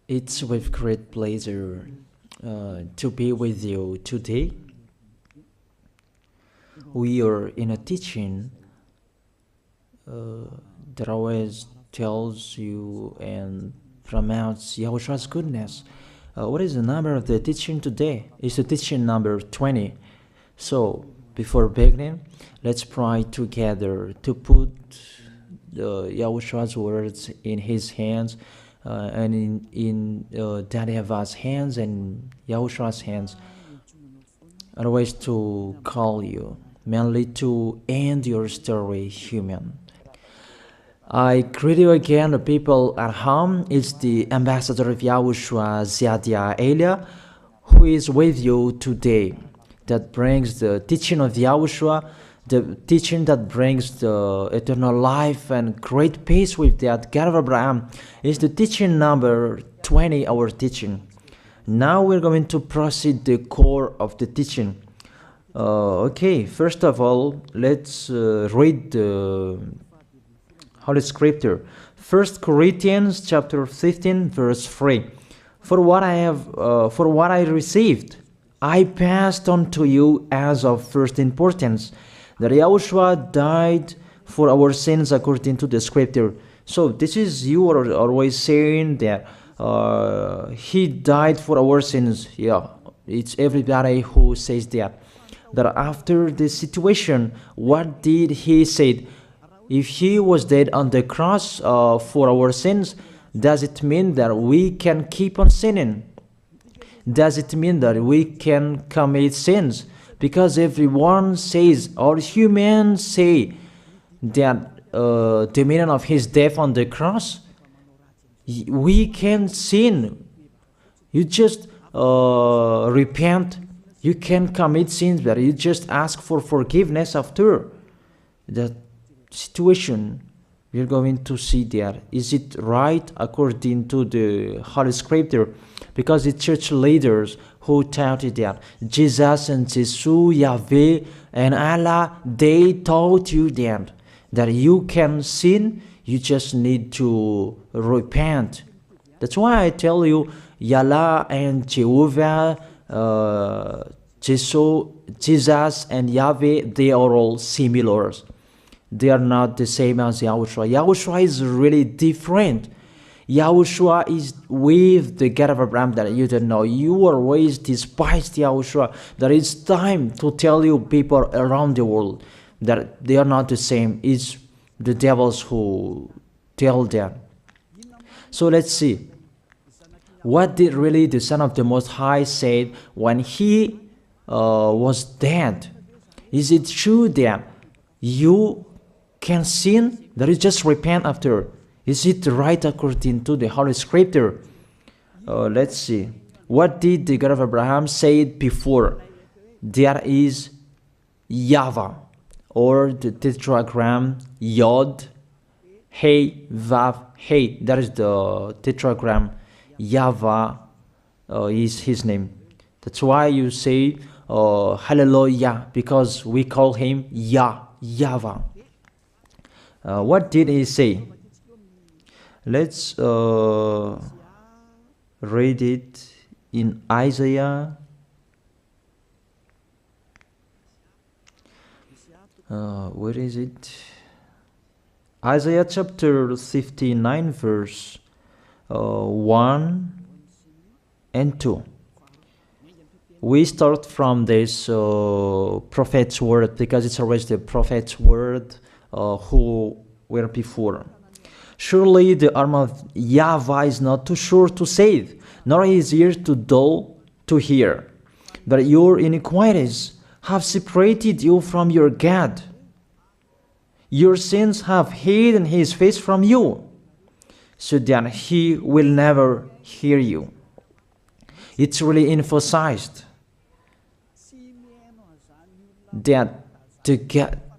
It's with great pleasure to be with you today. We are in a teaching that always tells you and promotes Yahoshua's goodness. What is the number of the teaching today? It's the teaching number 20. So, before beginning, let's pray together to put Yahoshua's words in his hands and in Daddy Yahvah's hands and Yahoshua's hands. Otherwise, to call you, mainly to end your story human. I greet you again, the people at home. It's the ambassador of Yahushua, Ziadia Elia, who is with you today. That brings the teaching of Yahushua, the teaching that brings the eternal life and great peace with that God of Abraham. Is the teaching number 20, our teaching. Now we're going to proceed the core of the teaching. Okay, first of all, let's read the Holy Scripture. 1 Corinthians chapter 15, verse 3. For what I received, I passed on to you as of first importance, that Yahushua died for our sins according to the Scripture. So this is, you are always saying that he died for our sins. Yeah, it's everybody who says that. That after the situation, what did he say? If he was dead on the cross for our sins, does it mean that we can keep on sinning? Does it mean that we can commit sins? Because everyone says, or humans say, that the meaning of his death on the cross, we can sin. You just repent. You can commit sins, but you just ask for forgiveness after that situation. We're going to see there. Is it right according to the Holy Scripture? Because the church leaders who taught it that Jesus and Jesus, Yahweh and Allah, they taught you that you can sin, you just need to repent. That's why I tell you, Yahlah and Jehovah, Jesus and Yahweh, they are all similar. They are not the same as Yahushua. Yahushua is really different. Yahushua is with the God of Abraham that you don't know. You always despised Yahushua. That it's time to tell you people around the world that they are not the same. It's the devils who tell them. So let's see. What did really the Son of the Most High say when he was dead? Is it true that you can sin? That is just repent after. Is it right according to the Holy Scripture? Let's see. What did the God of Abraham say before? There is YAHVAH, or the tetragram Yod, Hey, Vav, Hey. That is the tetragram. YAHVAH is his name. That's why you say Hallelujah, because we call him YAHVAH. What did he say? Let's read it in Isaiah. Where is it? Isaiah chapter 59, verse 1 and 2. We start from this prophet's word, because it's always the prophet's word who were before. Surely the arm of YAHVAH is not too short to save, nor his ear too dull to hear. But your iniquities have separated you from your God. Your sins have hidden his face from you, so that he will never hear you. It's really emphasized that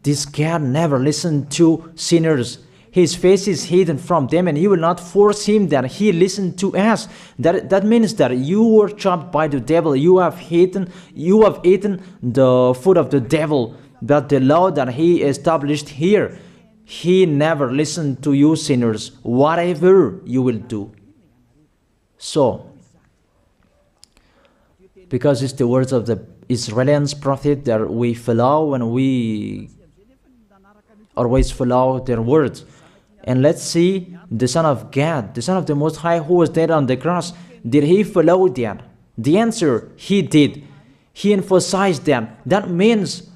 this God never listened to sinners. His face is hidden from them, and he will not force him that he listen to us. That means that you were trapped by the devil. You have eaten the food of the devil. But the law that he established here, he never listened to you sinners, whatever you will do. So, because it's the words of the Israelians prophet that we follow, and we always follow their words. And let's see the Son of God, the Son of the Most High, who was dead on the cross. Did he follow that? The answer, he did. He emphasized that. That means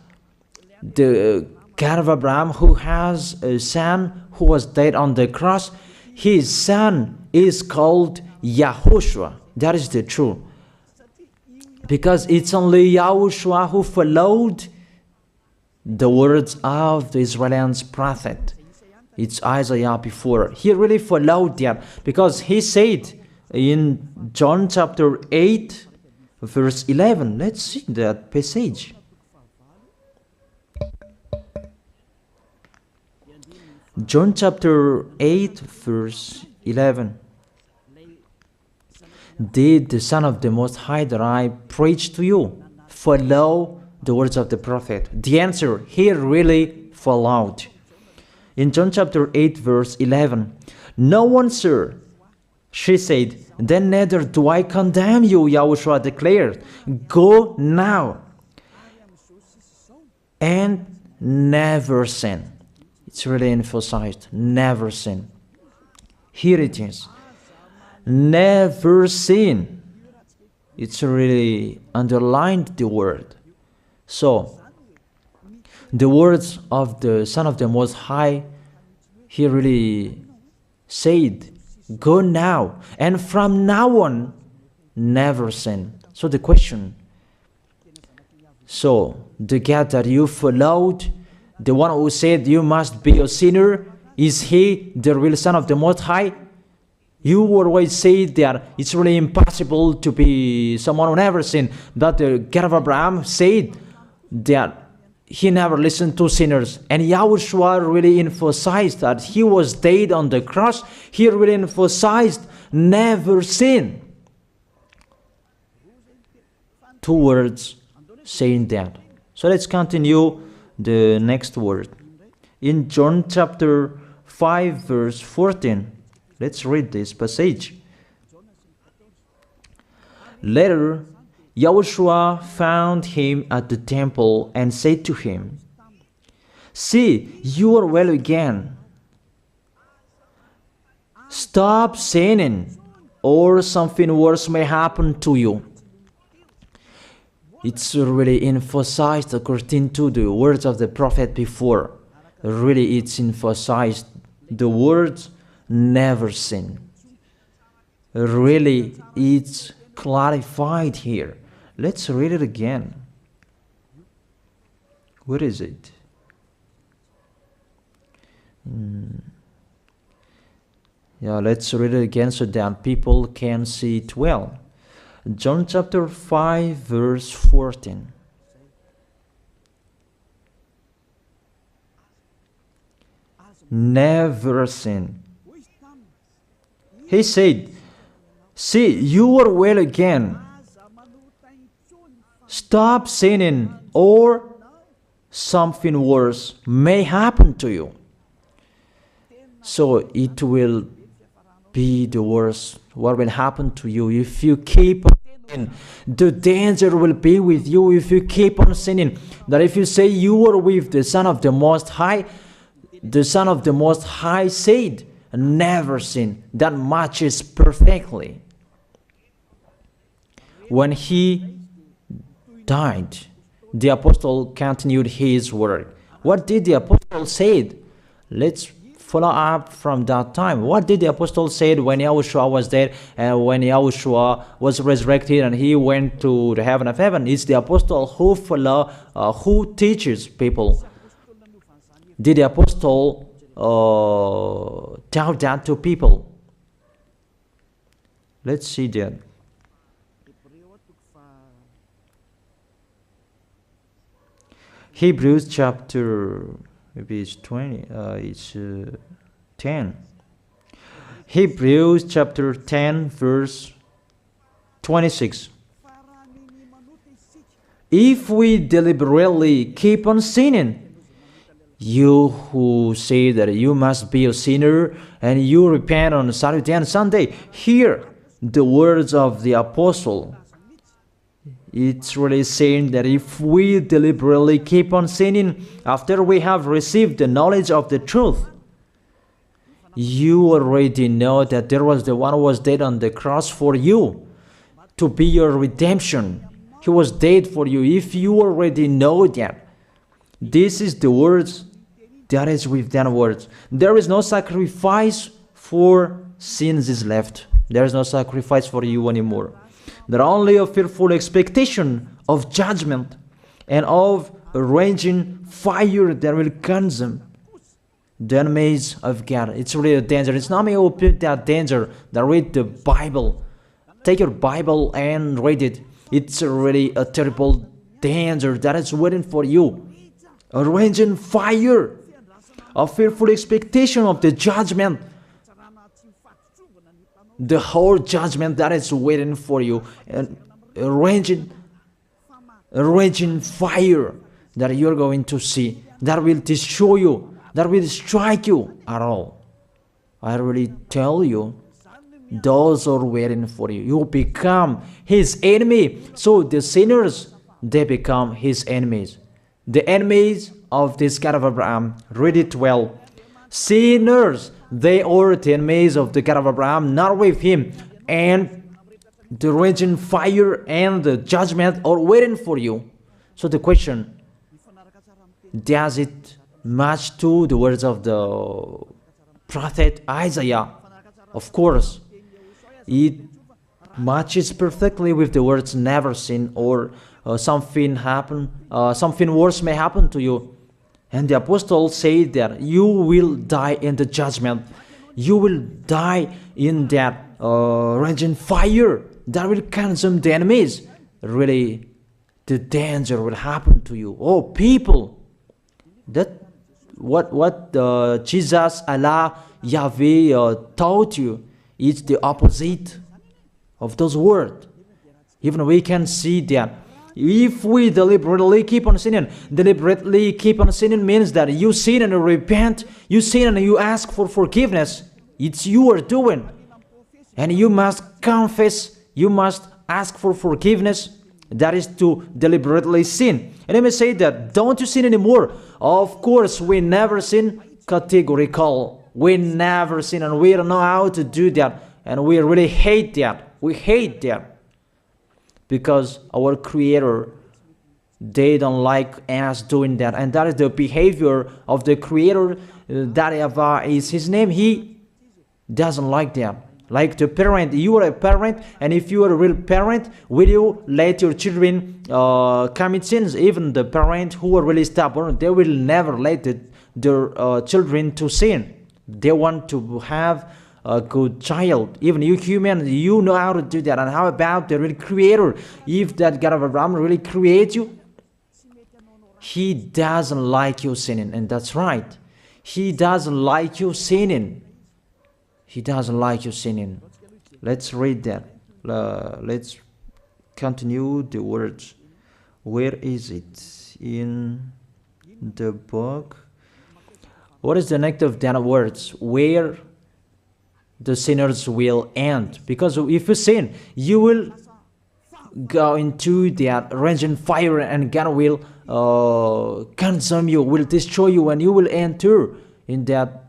the God of Abraham, who has a son who was dead on the cross, his son is called YAHOSHUAH. That is the truth. Because it's only YAHOSHUAH who followed the words of the Israelians prophet. It's Isaiah before. He really followed that, because he said in John chapter 8, verse 11. Let's see that passage. John chapter 8, verse 11. Did the Son of the Most High that I preach to you follow the words of the prophet? The answer, he really followed. In John chapter 8, verse 11, no one, sir, she said, then neither do I condemn you, YAHOSHUAH declared. Go now and never sin. It's really emphasized, never sin. Here it is. Never sin. It's really underlined the word. So, the words of the Son of the Most High, he really said, go now, and from now on, never sin. So the question, so the God that you followed, the one who said you must be a sinner, is he the real Son of the Most High? You always say that it's really impossible to be someone who never sinned. That the God of Abraham said that he never listened to sinners. And YAHOSHUAH really emphasized that he was dead on the cross. He really emphasized never sin. Two words saying that. So let's continue the next word. In John chapter 5, verse 14. Let's read this passage. Later, YAHOSHUAH found him at the temple and said to him, see, you are well again. Stop sinning, or something worse may happen to you. It's really emphasized according to the words of the prophet before. Really, it's emphasized the words never sin. Really, it's clarified here. Let's read it again. Where is it? Yeah, let's read it again so that people can see it well. John chapter 5, verse 14. Never sin. He said, see, you are well again. Stop sinning, or something worse may happen to you. So it will be the worst. What will happen to you if you keep on sinning? The danger will be with you if you keep on sinning. That if you say you are with the Son of the Most High, the Son of the Most High said, never sin. That matches perfectly. When he died, the apostle continued his work. What did the apostle say? Let's follow up from that time. What did the apostle say when YAHOSHUAH was dead and when YAHOSHUAH was resurrected and he went to the heaven of heaven? It's the apostle who teaches people. Did the apostle tell that to people? Let's see that. Hebrews chapter, maybe it's 20, it's 10. Hebrews chapter 10, verse 26. If we deliberately keep on sinning, you who say that you must be a sinner and you repent on Saturday and Sunday, here the words of the apostle. It's really saying that if we deliberately keep on sinning after we have received the knowledge of the truth, you already know that there was the one who was dead on the cross for you to be your redemption. He was dead for you. If you already know that, this is the words that is with that words. There is no sacrifice for sins is left. There is no sacrifice for you anymore. There are only a fearful expectation of judgment and of a raging fire that will consume the enemies of God. It's really a danger. It's not me who put that danger that read the Bible. Take your Bible and read it. It's really a terrible danger that is waiting for you. A raging fire, a fearful expectation of the judgment. The whole judgment that is waiting for you, and a raging fire that you're going to see, that will destroy you, that will strike you at all. I really tell you, those are waiting for you. You become his enemy. So the sinners, they become his enemies. The enemies of this God of Abraham, read it well. Sinners, they are the enemies of the God of Abraham, not with him. And the raging fire and the judgment are waiting for you. So the question, does it match to the words of the prophet Isaiah? Of course. It matches perfectly with the words never sin, or something worse may happen to you. And the apostle said that you will die in the judgment. You will die in that raging fire that will consume the enemies. Really, the danger will happen to you. Oh, people, that what Jesus, Allah, Yahweh taught you is the opposite of those words. Even we can see that. If we deliberately keep on sinning means that you sin and you repent, you sin and you ask for forgiveness. It's you are doing. And you must confess, you must ask for forgiveness. That is to deliberately sin. And I may say that, don't you sin anymore? Of course, we never sin categorical. We never sin, and we don't know how to do that. And we really hate that. We hate that. Because our Creator, they don't like us doing that. And that is the behavior of the Creator. That YAHVAH is his name. He doesn't like that. Like the parent, you are a parent, and if you are a real parent, will you let your children commit sins? Even the parent who are really stubborn, they will never let their children to sin. They want to have a good child. Even you human, you know how to do that. And how about the real Creator? If that God of Abraham really creates you, he doesn't like you sinning. And that's right. He doesn't like you sinning. He doesn't like you sinning. Let's read that. Let's continue the words. Where is it? In the book. What is the next of that words? Where the sinners will end. Because if you sin, you will go into that raging fire, and God will consume you, will destroy you, and you will enter in that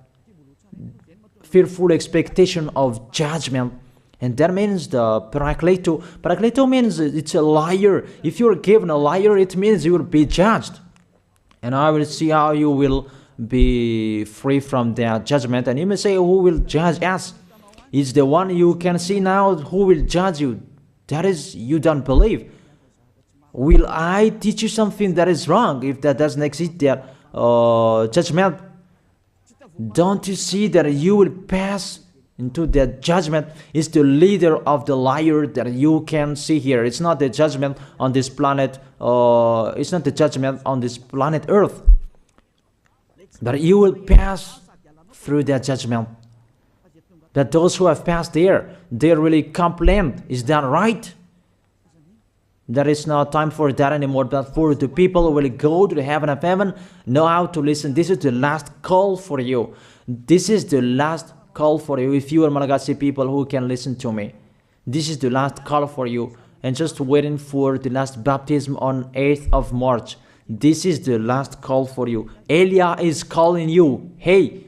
fearful expectation of judgment. And that means the parakleto. Parakleto means it's a liar. If you're given a liar, it means you will be judged. And I will see how you will be free from that judgment. And you may say, who will judge us? It's the one you can see now who will judge you. That is, you don't believe. Will I teach you something that is wrong if that doesn't exist that judgment? Don't you see that you will pass into that judgment? It's the leader of the liar that you can see here. It's not the judgment on this planet. It's not the judgment on this planet Earth. But you will pass through that judgment. That those who have passed there, they really complain. Is that right? There is no time for that anymore. But for the people who will go to the heaven of heaven, know how to listen. This is the last call for you. This is the last call for you. If you are Malagasy people who can listen to me, This is the last call for you. And just waiting for the last baptism on 8th of March. This is the last call for you. Elijah is calling you. Hey,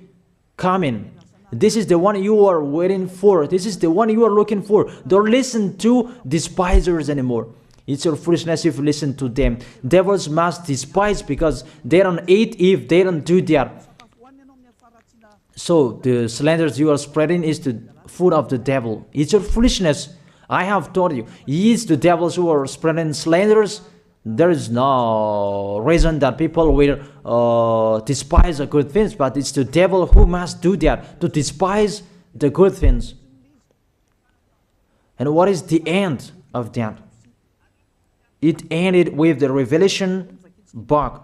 come in. This is the one you are waiting for. This is the one you are looking for. Don't listen to despisers anymore. It's your foolishness if you listen to them. Devils must despise because they don't eat if they don't do that. So the slanders you are spreading is the food of the devil. It's your foolishness. I have told you. It's the devils who are spreading slanders. There is no reason that people will despise the good things, but it's the devil who must do that, to despise the good things. And what is the end of that? It ended with the Revelation book.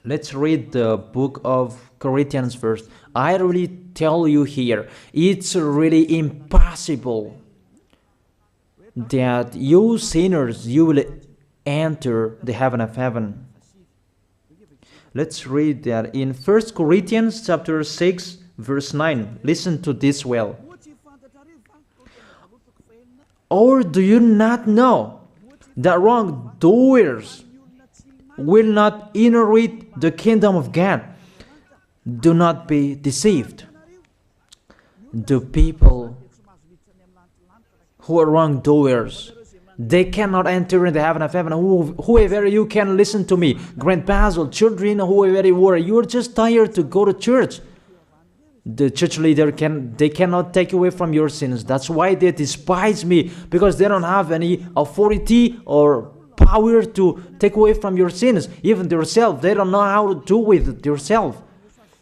Let's read the book of Corinthians first. I really tell you here, it's really impossible that you sinners, you will enter the heaven of heaven. Let's read that in 1 Corinthians chapter 6, verse 9. Listen to this well. Or do you not know that wrongdoers will not inherit the kingdom of God? Do not be deceived. The people who are wrongdoers, they cannot enter in the heaven of heaven. Whoever you can listen to me, grandpas or children, whoever you are, you're just tired to go to church. The church leader they cannot take away from your sins. That's why they despise me, because they don't have any authority or power to take away from your sins. Even themselves, they don't know how to do with themselves.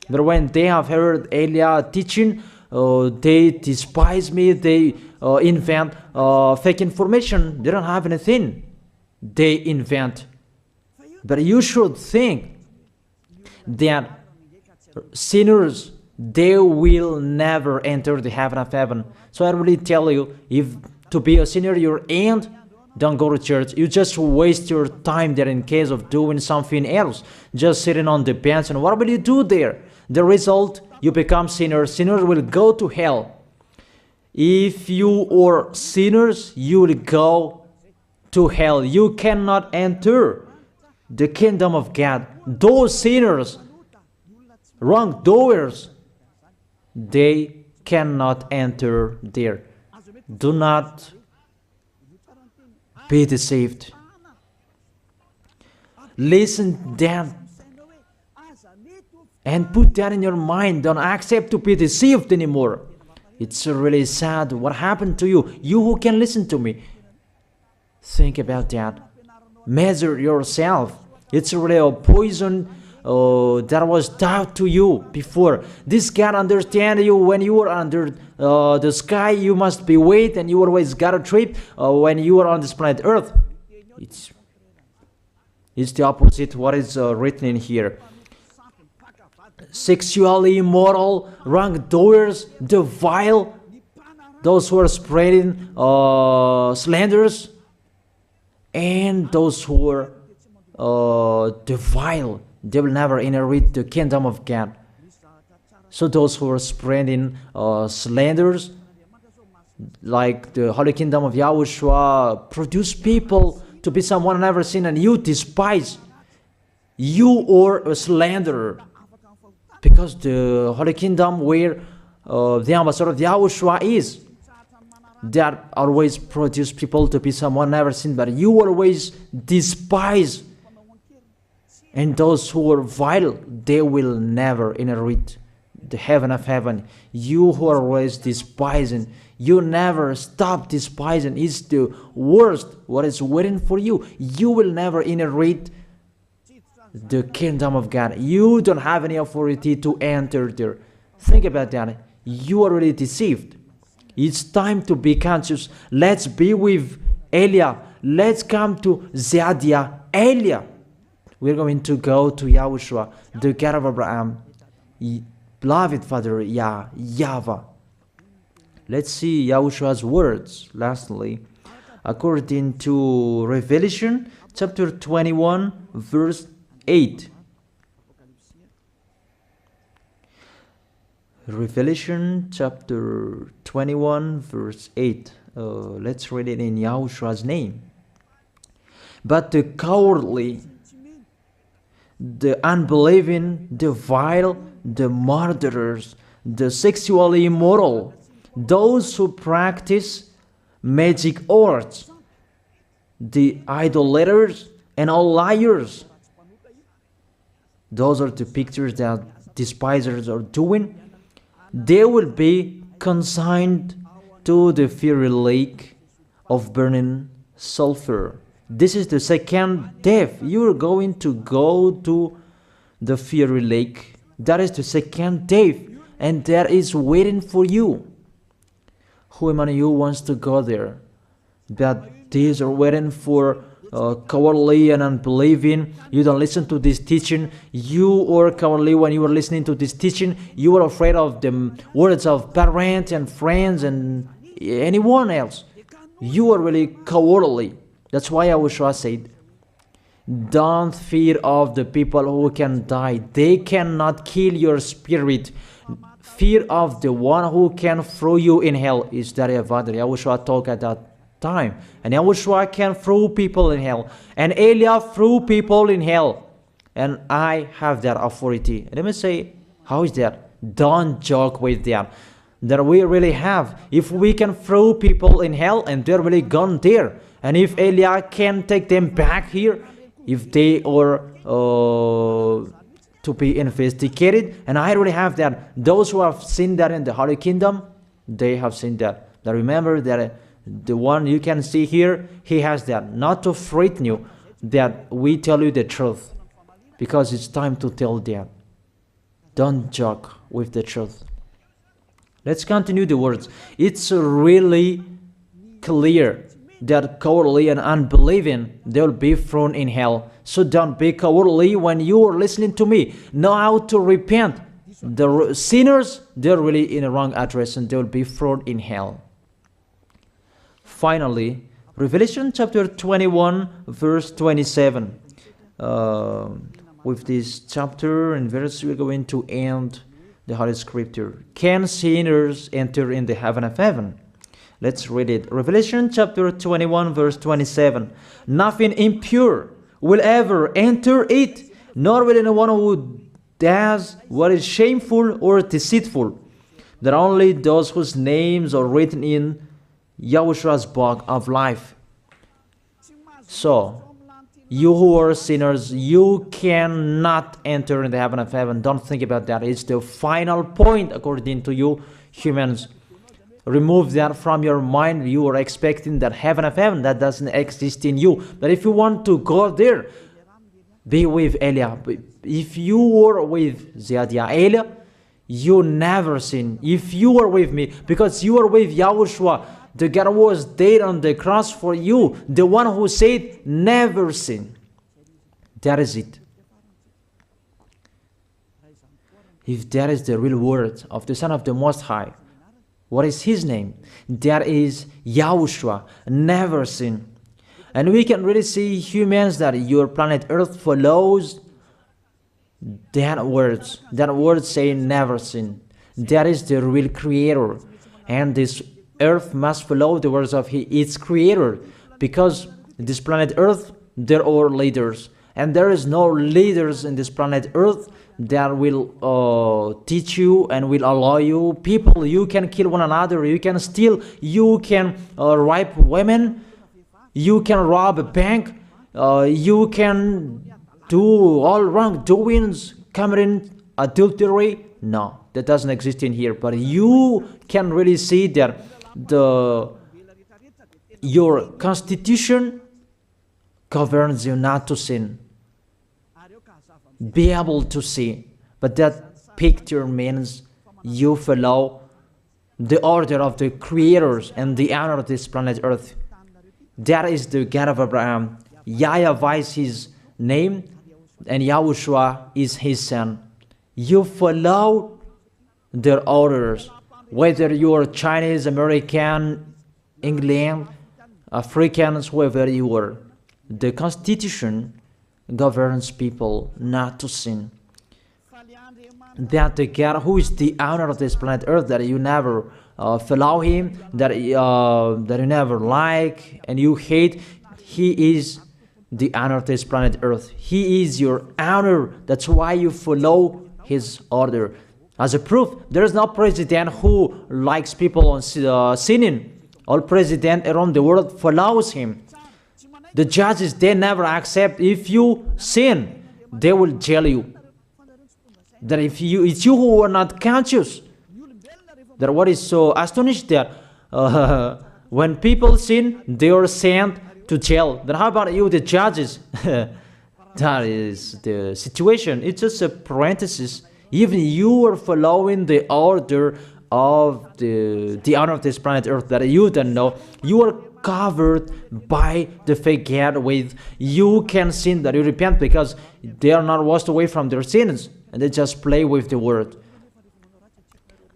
But when they have heard Elijah teaching, they despise me. They invent fake information. They don't have anything. They invent. But you should think that sinners, they will never enter the heaven of heaven. So I really tell you, if to be a sinner your end, don't go to church. You just waste your time there in case of doing something else. Just sitting on the bench, and what will you do there? The result, you become sinners. Sinners will go to hell. If you are sinners, you will go to hell. You cannot enter the kingdom of God. Those sinners, wrongdoers, they cannot enter there. Do not be deceived. Listen then and put that in your mind. Don't accept to be deceived anymore. It's really sad what happened to you. You who can listen to me, think about that. Measure yourself. It's really a poison that was taught to you before. This God understand you when you are under the sky. You must be wait, and you always got a trip when you are on this planet Earth. It's the opposite what is written in here. Sexually immoral, wrongdoers, the vile, those who are spreading slanders, and those who are the vile, they will never inherit the kingdom of God. So those who are spreading slanders, like the Holy Kingdom of YAHOSHUAH, produce people to be someone never seen, and you despise. You are a slanderer. Because the Holy Kingdom where the ambassador of YAHOSHUAH is, that always produce people to be someone never seen, but you always despise. And those who are vile, they will never inherit the heaven of heaven. You who are always despising, you never stop despising. It's the worst what is waiting for you. You will never inherit the kingdom of God. You don't have any authority to enter there. Think about that. You are already deceived. It's time to be conscious. Let's be with Elijah. Let's come to Zadiah. Elijah. We're going to go to YAHOSHUAH, the God of Abraham, beloved Father YAHVAH. Let's see YAHOSHUAH's words. Lastly, according to Revelation chapter 21, verse 8. Revelation chapter 21, verse 8. Let's read it in Yahoshua's name. But the cowardly, the unbelieving, the vile, the murderers, the sexually immoral, those who practice magic arts, the idolaters, and all liars. Those are the pictures that despisers are doing. They will be consigned to the fiery lake of burning sulfur. This is the second death. You are going to go to the fiery lake. That is the second death, and that is waiting for you. Who among you wants to go there? That these are waiting for cowardly and unbelieving. You don't listen to this teaching. You are cowardly when you are listening to this teaching. You are afraid of the words of parents and friends and anyone else. You are really cowardly. That's why YAHOSHUAH said, don't fear of the people who can die. They cannot kill your spirit. Fear of the one who can throw you in hell. Is that what YAHOSHUAH talked at that time? And YAHOSHUAH can throw people in hell. And Elijah threw people in hell. And I have that authority. Let me say, how is that? Don't joke with that. That we really have. If we can throw people in hell and they're really gone there, and if Elijah can take them back here, if they are to be investigated, and I really have that. Those who have seen that in the Holy Kingdom, they have seen that. Now remember that the one you can see here, he has that. Not to frighten you, that we tell you the truth, because it's time to tell that. Don't joke with the truth. Let's continue the words. It's really clear that cowardly and unbelieving, they'll be thrown in hell. So don't be cowardly when you are listening to me. Know how to repent. The sinners, they're really in a wrong address and they'll be thrown in hell. Finally, Revelation chapter 21, verse 27. With this chapter and verse, we're going to end the Holy Scripture. Can sinners enter in the heaven of heaven? Let's read it. Revelation chapter 21, verse 27. Nothing impure will ever enter it, nor will anyone who does what is shameful or deceitful. That only those whose names are written in YAHOSHUAH's book of life. So, you who are sinners, you cannot enter in the heaven of heaven. Don't think about that. It's the final point according to you humans. Remove that from your mind. You are expecting that heaven of heaven that doesn't exist in you. But if you want to go there, be with Elia. If you were with Elia, you never sin. If you are with me, because you are with YAHOSHUAH, the God was dead on the cross for you, the one who said never sin. That is it. If that is the real word of the Son of the Most High, what is his name? That is YAHOSHUAH, never sin. And we can really see humans that your planet Earth follows that words. That word saying never sin. That is the real creator. And this Earth must follow the words of its creator. Because this planet Earth, there are leaders. And there is no leaders in this planet Earth that will teach you and will allow you. People, you can kill one another, you can steal, you can rape women, you can rob a bank, you can do all wrongdoings, committing adultery. No, that doesn't exist in here. But you can really see that your constitution governs you not to sin. Be able to see. But that picture means you follow the order of the creators and the honor of this planet Earth. That is the God of Abraham. YAHVAH is his name, and YAHOSHUAH is his son. You follow their orders, whether you are Chinese, American, England, Africans, whoever you are. The Constitution governs people not to sin. That the God who is the owner of this planet Earth, that you never follow him, that you never like and you hate, he is the owner of this planet Earth. He is your owner. That's why you follow his order. As a proof, there is no president who likes people on sinning. All president around the world follows him. The judges, they never accept. If you sin, they will jail you. That if it's you who are not conscious. That what is so astonished that when people sin, they are sent to jail. Then how about you, the judges? That is the situation. It's just a parenthesis. Even you are following the order of the owner of this planet Earth that you don't know. You are covered by the fake God with you can sin, that you repent, because they are not washed away from their sins and they just play with the word.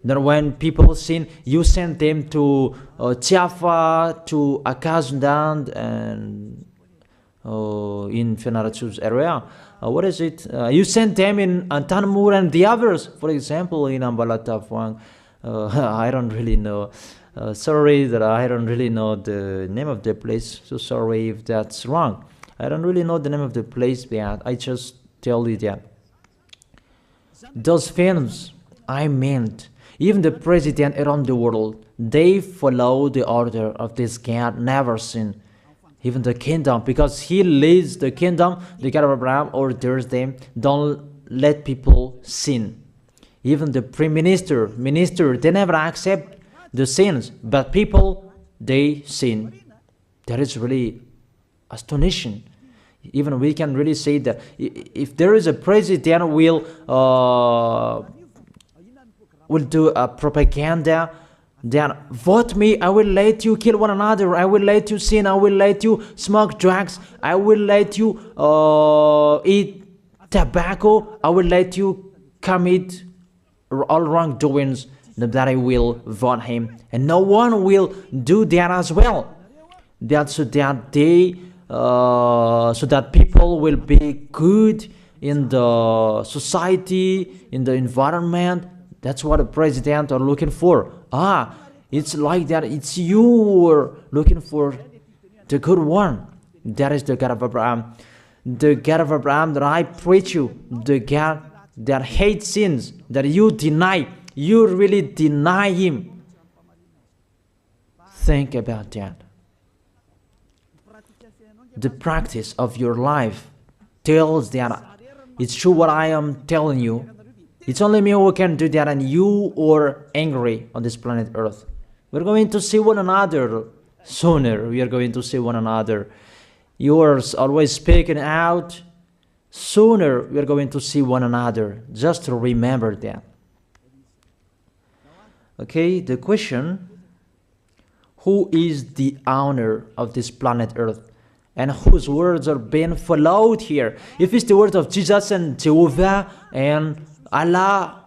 Then when people sin, you send them to YAHVAH, to Akazundand, and in Fenarachu's area. What is it? You send them in Antanmur and the others. For example, in Ambalatafwang. I don't really know. Sorry that I don't really know the name of the place. So sorry if that's wrong. I don't really know the name of the place, but I just tell you that. Those films, I meant, even the president around the world, they follow the order of this God, never sin. Even the kingdom, because he leads the kingdom, the God of Abraham orders them, don't let people sin. Even the prime minister, they never accept the sins, but people, they sin. That is really astonishing. Even we can really say that if there is a president will do a propaganda, then vote me, I will let you kill one another, I will let you sin, I will let you smoke drugs, I will let you eat tobacco, I will let you commit all wrongdoings, that I will vote him. And no one will do that as well. That's so that they so that people will be good in the society, in the environment. That's what the president are looking for. It's like that. It's you who are looking for the good one. That is the God of Abraham. The God of Abraham that I preach you. The God that hates sins, that you deny. You really deny him. Think about that. The practice of your life tells that it's true what I am telling you. It's only me who can do that, and you are angry on this planet Earth. We're going to see one another sooner. We are going to see one another. You are always speaking out. Sooner we are going to see one another. Just to remember that. Okay, the question: who is the owner of this planet Earth? And whose words are being followed here? If it's the word of Jesus and Jehovah and Allah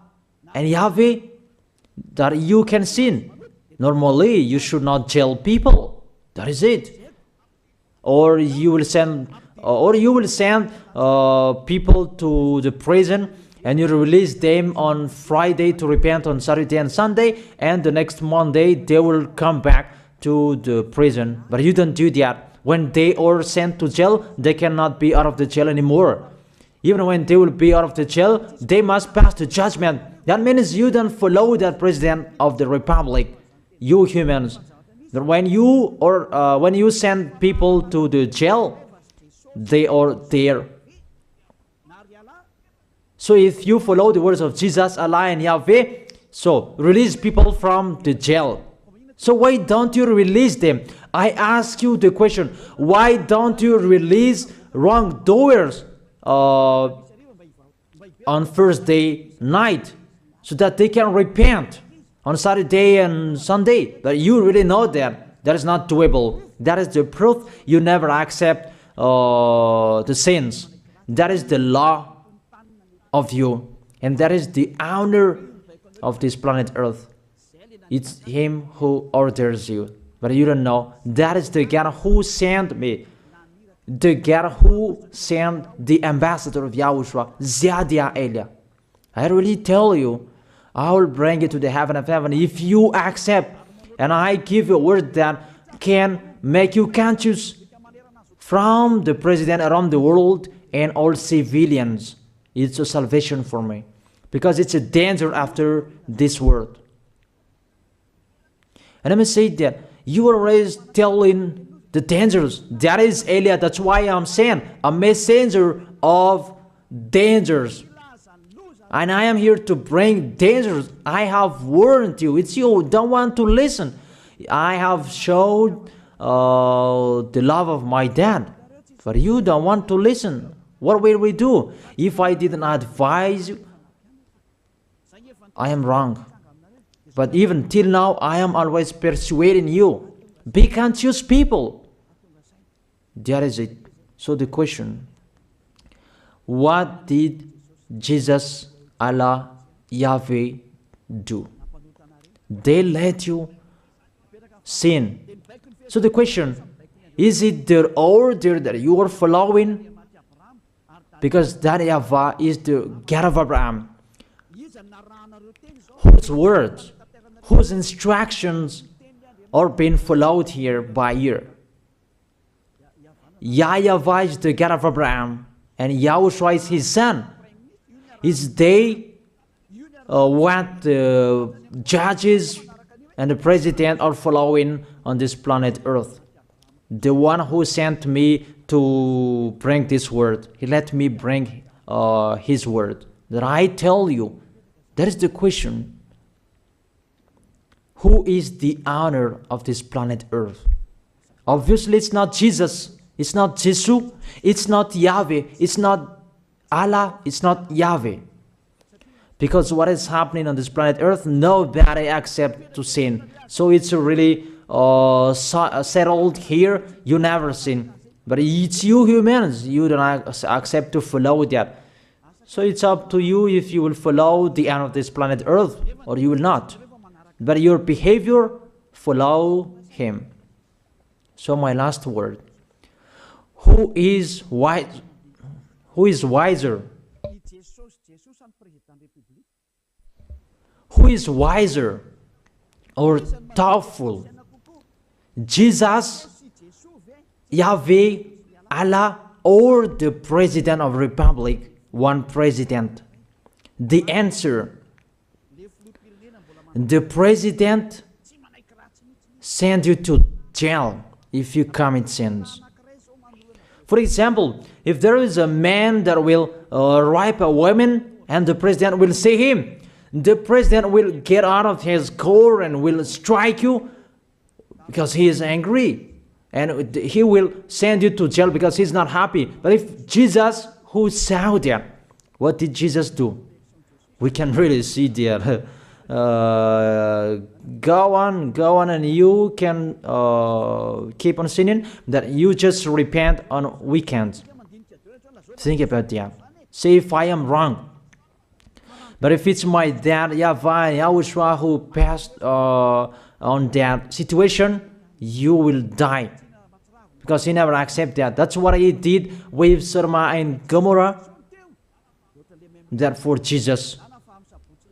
and Yahweh, that you can sin. Normally, you should not jail people. That is it. Or you will send, people to the prison, and you release them on Friday to repent on Saturday and Sunday, and the next Monday they will come back to the prison. But you don't do that. When they are sent to jail, they cannot be out of the jail anymore. Even when they will be out of the jail, they must pass the judgment. That means you don't follow that president of the republic, you humans. When you send people to the jail, they are there. So if you follow the words of Jesus, Allah and Yahweh, so release people from the jail. So why don't you release them? I ask you the question, why don't you release wrongdoers on Thursday night so that they can repent on Saturday and Sunday? But you really know that that is not doable. That is the proof you never accept the sins. That is the law of you, and that is the owner of this planet Earth. It's him who orders you, but you don't know. That is the God who sent me, the God who sent the ambassador of Yahushua, Zadia Elia. I really tell you, I will bring you to the heaven of heaven if you accept, and I give you a word that can make you conscious from the president around the world and all civilians. It's a salvation for me, because it's a danger after this world. And let me say that you were raised telling the dangers. That is Elia. That's why I'm saying a messenger of dangers. And I am here to bring dangers. I have warned you. It's you who don't want to listen. I have showed the love of my dad, but you don't want to listen. What will we do? If I didn't advise you, I am wrong. But even till now, I am always persuading you. Be conscious, people. That is it. So the question, what did Jesus, Allah, Yahweh do? They let you sin. So the question, is it their order that you are following? Because that YAHVAH is the God of Abraham, whose words, whose instructions are being followed here by year. YAHVAH is the God of Abraham, and YAHOSHUAH is his son. Is they what the judges and the president are following on this planet Earth? The one who sent me to bring this word, he let me bring his word that I tell you. That is the question. Who is the owner of this planet Earth? Obviously, it's not Jesus. It's not Jesus. It's not Yahweh. It's not Allah. It's not Yahweh. Because what is happening on this planet Earth, nobody accepts to sin. So it's really settled here. You never sin. But it's you humans. You don't accept to follow that. So it's up to you if you will follow the end of this planet Earth or you will not. But your behavior, follow him. So my last word. Who is wise? Who is wiser? Who is wiser or doubtful? Jesus, Yahweh, Allah, or the President of Republic? One president. The answer: the president send you to jail if you commit sins. For example, if there is a man that will rape a woman and the president will see him, the president will get out of his car and will strike you because he is angry. And he will send you to jail because he's not happy. But if Jesus, who saw that, what did Jesus do? We can really see that. Go on, and you can keep on sinning, that you just repent on weekends. Think about that. See if I am wrong. But if it's my dad, YAHVAH, YAHOSHUAH, who passed on that situation, you will die. Because he never accepted that. That's what he did with Sodom and Gomorrah. Therefore, Jesus,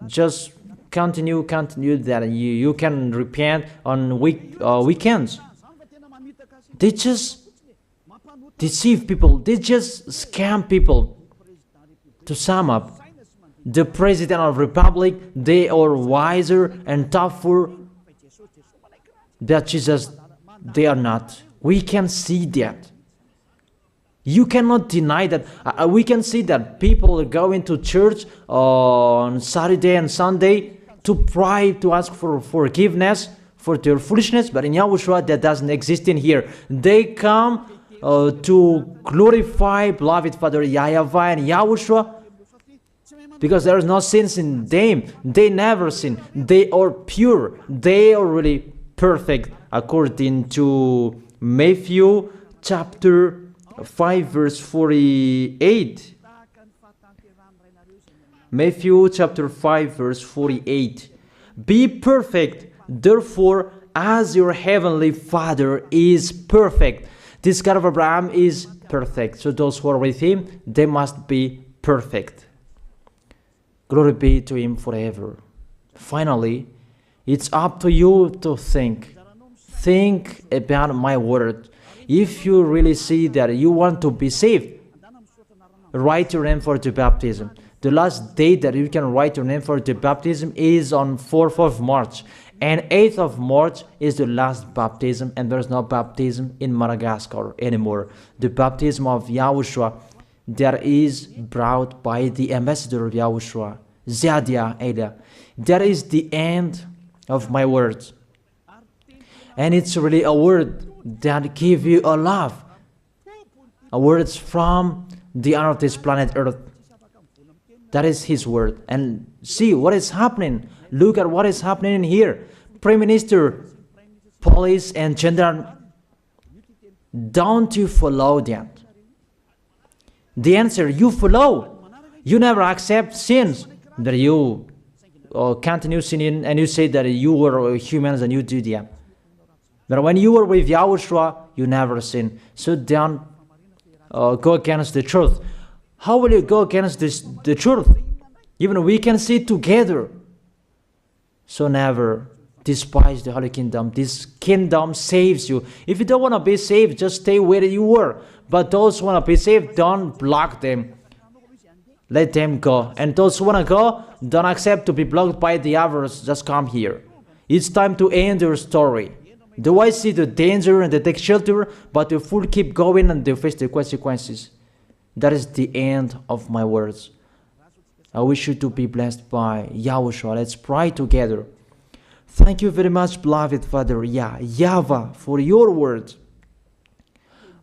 just continue that you can repent on weekends. They just deceive people. They just scam people. To sum up, the President of the Republic, they are wiser and tougher than Jesus. They are not. We can see that. You cannot deny that. We can see that people are going to church on Saturday and Sunday to pray, to ask for forgiveness for their foolishness, but in YAHOSHUAH that doesn't exist in here. They come to glorify beloved Father YAHVAH and YAHOSHUAH because there is no sins in them. They never sin. They are pure. They are really perfect, according to Matthew chapter 5 verse 48. Matthew chapter 5 verse 48. Be perfect, therefore, as your heavenly Father is perfect. This God of Abraham is perfect. So those who are with him, they must be perfect. Glory be to him forever. Finally, it's up to you to think. Think about my word. If you really see that you want to be saved, write your name for the baptism. The last date that you can write your name for the baptism is on 4th of March. And 8th of March is the last baptism, and there's no baptism in Madagascar anymore. The baptism of YAHOSHUAH that is brought by the ambassador of YAHOSHUAH, Zadia Elia. That is the end of my words. And it's really a word that gives you a love. A word from the honor of this planet Earth. That is his word. And see what is happening. Look at what is happening here. Prime Minister, police and gendarme, don't you follow that? The answer, you follow. You never accept sins. That you continue sinning and you say that you were humans and you do that. But when you were with YAHOSHUAH, you never sin. So don't go against the truth. How will you go against the truth? Even we can see together. So never despise the Holy Kingdom. This kingdom saves you. If you don't want to be saved, just stay where you were. But those who want to be saved, don't block them. Let them go. And those who want to go, don't accept to be blocked by the others. Just come here. It's time to end your story. Do I see the danger and they take shelter, but the fool keep going and they face the consequences? That is the end of my words. I wish you to be blessed by YAHOSHUAH. Let's pray together. Thank you very much, beloved Father YAHVAH, for your word.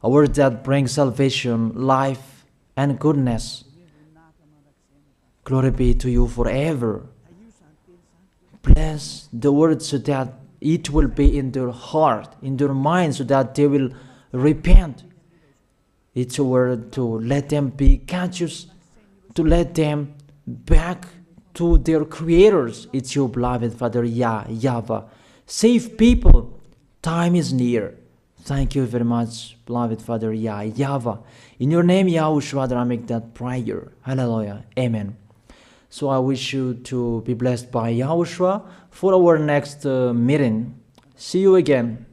A word that brings salvation, life, and goodness. Glory be to you forever. Bless the word so that it will be in their heart, in their mind, so that they will repent. It's a word to let them be conscious, to let them back to their creators. It's your beloved Father YAHVAH. Save people. Time is near. Thank you very much, beloved Father YAHVAH. In your name, YAHOSHUAH, that I make that prayer. Hallelujah. Amen. So I wish you to be blessed by YAHOSHUAH for our next meeting. See you again.